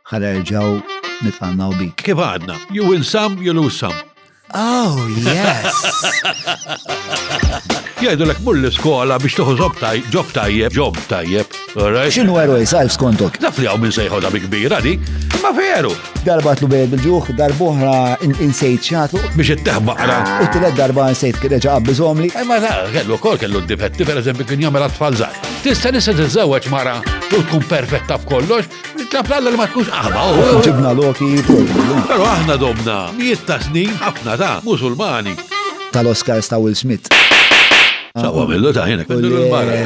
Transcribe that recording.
ħanerġaw nitqannaw bik. Kif għadna? You win some, you lose some. Oh, yes! Jgħidu l-ek mull-iskola biex tuħu ġob tajjeb, alright? X'inhu eroj sajf skontok? Naf li għaw minn sejħoda bi kbira di, ma veru. Darba tlu bejed bil-ġuħ, darbohra insejt xatu. Biex it-teħbaqra. U t-tilet darba insejt reġa qabbizom li. Ma ta' kellu d-difetti, per eżempju, kien jagħmel tfal żgħar. Tista' nisa tiżżewweġ mara u tkun perfetta f'kollox, tlapla li ma tkunx aħba. Ġibna loki. Però aħna domna mijiet ta' snin ħafna ta' Musulmani. Tal-Oscars ta' Will Smith. Sawa millu ta' ħina, kellu l-mara.